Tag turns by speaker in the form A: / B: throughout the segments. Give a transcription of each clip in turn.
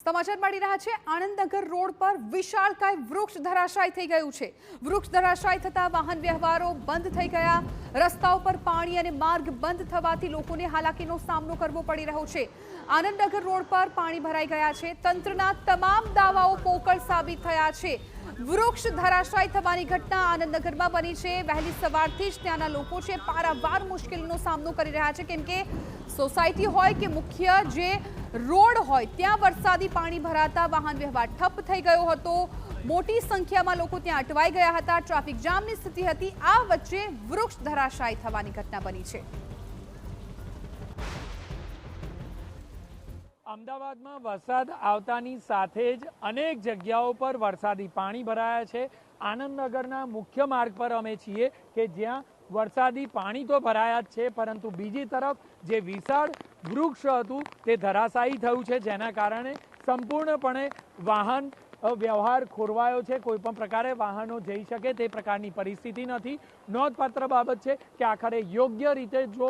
A: સમાચાર મળી રહ્યા છે। આનંદનગર રોડ પર વિશાળકાય વૃક્ષ ધરાશાયી થઈ ગયું છે। વૃક્ષ ધરાશાયી થતા વાહન વ્યવહારો બંધ થઈ ગયા। રસ્તાઓ પર પાણી અને માર્ગ બંધ થવાથી લોકોને હાલાકીનો સામનો કરવો પડી રહ્યો છે। આનંદનગર રોડ પર પાણી ભરાઈ ગયા છે। તંત્રના તમામ દાવાઓ પોકળ સાબિત થયા છે। વૃક્ષ ધરાશાયી થવાની ઘટના આનંદનગરમાં બની છે। વહેલી સવારથી જ ત્યાંના લોકો છે પારાવાર મુશ્કેલીનો સામનો કરી રહ્યા છે, કેમ કે સોસાયટી હોય કે મુખ્ય જે રોડ હોય ત્યાં વરસાદી પાણી ભરાતા વાહન વ્યવહાર ઠપ થઈ ગયો હતો। મોટી સંખ્યામાં લોકો ત્યાં અટવાઈ ગયા હતા। ટ્રાફિક જામની સ્થિતિ હતી। આ વચ્ચે વૃક્ષ ધરાશાયી થવાની ઘટના બની છે।
B: અમદાવાદમાં વરસાદ આવતાની સાથે જ અનેક જગ્યાઓ પર વરસાદી પાણી ભરાયા છે। આનંદનગરના મુખ્ય માર્ગ પર અમે છીએ કે જ્યાં વરસાદી પાણી તો ભરાયા જ છે, પરંતુ બીજી તરફ જે વિશાળ વૃક્ષ હતું તે ધરાશાયી થયું છે, જેના કારણે સંપૂર્ણપણે વાહન વ્યવહાર ખોરવાયો છે। કોઈ પણ પ્રકારે વાહનો જઈ શકે તે પ્રકારની પરિસ્થિતિ નથી। નોંધપાત્ર બાબત છે કે આખરે યોગ્ય રીતે જો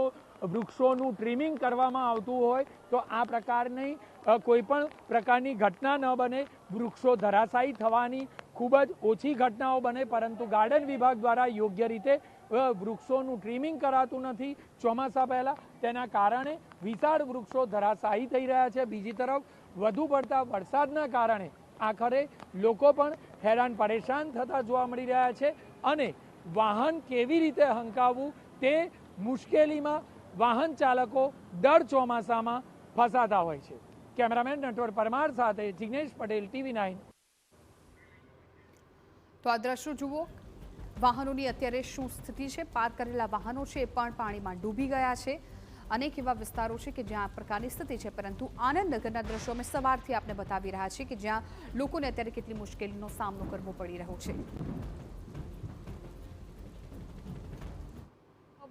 B: વૃક્ષોનું ટ્રીમિંગ કરવામાં આવતું હોય તો આ પ્રકારની કોઈ પણ પ્રકારની ઘટના ન બને। વૃક્ષો ધરાશાયી થવાની ખૂબ જ ઓછી ઘટનાઓ બને, પરંતુ ગાર્ડન વિભાગ દ્વારા યોગ્ય રીતે વૃક્ષોનું ટ્રીમિંગ કરાતું નથી ચોમાસા પહેલાં। તેના કારણે વિશાળ વૃક્ષો ધરાશાયી થઈ રહ્યા છે। બીજી તરફ વધુ પડતા વરસાદના કારણે આખરે લોકો પણ હેરાન પરેશાન થતા જોવા મળી રહ્યા છે અને વાહન કેવી રીતે હંકાવવું તે મુશ્કેલીમાં વાહન ચાલકો દર ચોમાસામાં ફસાતા હોય છે। કેમેરામેન નટવર પરમાર સાથે જિગ્નેશ પટેલ, TV9।
A: તો આ દ્રશ્યો જુઓ, વાહનોની અત્યારે શું સ્થિતિ છે। પાર્ક કરેલા વાહનો છે એ પણ પાણીમાં ડૂબી ગયા છે। અનેક એવા વિસ્તારો છે કે જ્યાં આ પ્રકારની સ્થિતિ છે, પરંતુ આનંદનગરના દ્રશ્યો અમે સવારથી આપને બતાવી રહ્યા છીએ કે જ્યાં લોકોને અત્યારે કેટલી મુશ્કેલીનો સામનો કરવો પડી રહ્યો છે।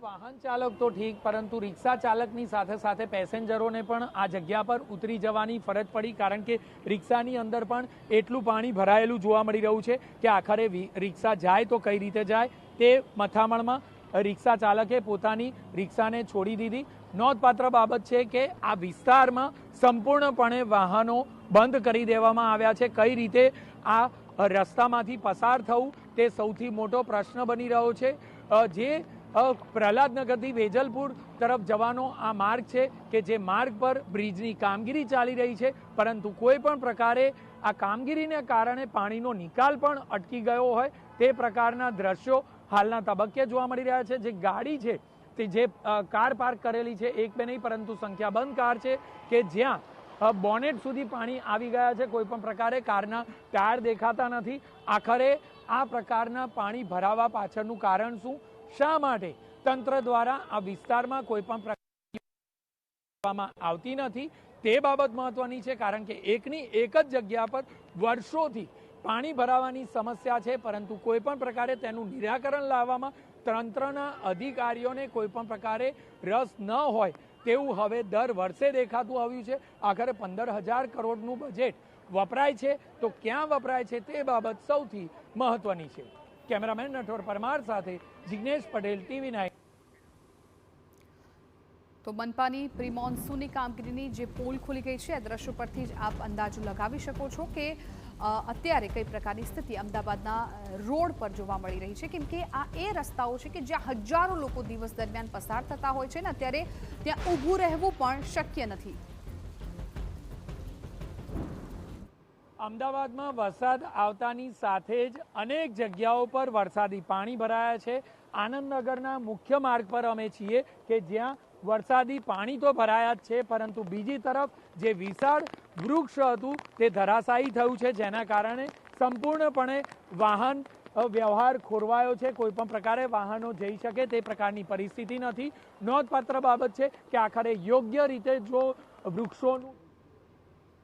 B: વાહન ચાલક તો ઠીક, પરંતુ રિક્ષા ચાલકની સાથે સાથે પેસેન્જરોને પણ આ જગ્યા પર ઉતરી જવાની ફરજ પડી, કારણ કે રિક્ષાની અંદર પણ એટલું પાણી ભરાયેલું જોવા મળી રહ્યું છે કે આખરે રિક્ષા જાય તો કઈ રીતે જાય તે મથામણમાં રિક્ષા ચાલકે પોતાની રિક્ષાને છોડી દીધી। નોંધપાત્ર બાબત છે કે આ વિસ્તારમાં સંપૂર્ણપણે વાહનો બંધ કરી દેવામાં આવ્યા છે। કઈ રીતે આ રસ્તામાંથી પસાર થવું તે સૌથી મોટો પ્રશ્ન બની રહ્યો છે। જે પ્રહલાદનગરથી વેજલપુર તરફ જવાનો આ માર્ગ છે કે જે માર્ગ પર બ્રિજની કામગીરી ચાલી રહી છે, પરંતુ કોઈ પણ પ્રકારે આ કામગીરીને કારણે પાણીનો નિકાલ પણ અટકી ગયો હોય તે પ્રકારના દ્રશ્યો હાલના તબક્કે જોવા મળી રહ્યા છે। જે ગાડી છે તે જે કાર પાર્ક કરેલી છે, એક બે નહીં પરંતુ સંખ્યાબંધ કાર છે કે જ્યાં બોનેટ સુધી પાણી આવી ગયા છે। કોઈ પણ પ્રકારે કારના ટાયર દેખાતા નથી। આખરે આ પ્રકારના પાણી ભરાવા પાછળનું કારણ શું, શા માટે તંત્ર દ્વારા આ વિસ્તારમાં કોઈ પણ પ્રકાર આવતી નથી તે બાબત મહત્વની છે, કારણ કે એકની એક જ જગ્યા પર વર્ષોથી પાણી ભરાવાની સમસ્યા છે, પરંતુ કોઈ પણ પ્રકારે તેનું નિરાકરણ લાવવામાં તંત્રના અધિકારીઓને કોઈ પણ પ્રકારે રસ ન હોય તેવું હવે દર વર્ષે દેખાતું આવ્યું છે। આખરે 15,000 કરોડનું બજેટ વપરાય છે તો ક્યાં વપરાય છે તે બાબત સૌથી મહત્વની છે। કેમેરામેન નટવર પરમાર સાથે જિગ્નેશ પટેલ, TV9।
A: તો મનપાની પ્રી મોન્સૂનની કામગીરીની જે પોલ ખુલી ગઈ છે, આ દ્રશ્યો પરથી જ આપ અંદાજો લગાવી શકો છો કે અત્યારે કઈ પ્રકારની સ્થિતિ અમદાવાદના રોડ પર જોવા મળી રહી છે, કેમ કે આ એ રસ્તાઓ છે કે જ્યાં હજારો લોકો દિવસ દરમિયાન પસાર થતા હોય છે ને અત્યારે ત્યાં ઊભું રહેવું પણ શક્ય નથી।
B: અમદાવાદમાં વરસાદ આવતાની સાથે જ અનેક જગ્યાઓ પર વરસાદી પાણી ભરાયા છે। આનંદનગરના મુખ્ય માર્ગ પર અમે છીએ કે જ્યાં વરસાદી પાણી તો ભરાયા જ છે, પરંતુ બીજી તરફ જે વિશાળ વૃક્ષ હતું તે ધરાશાયી થયું છે, જેના કારણે સંપૂર્ણપણે વાહન વ્યવહાર ખોરવાયો છે। કોઈ પણ પ્રકારે વાહનો જઈ શકે તે પ્રકારની પરિસ્થિતિ નથી। નોંધપાત્ર બાબત છે કે આખરે યોગ્ય રીતે જો વૃક્ષોનું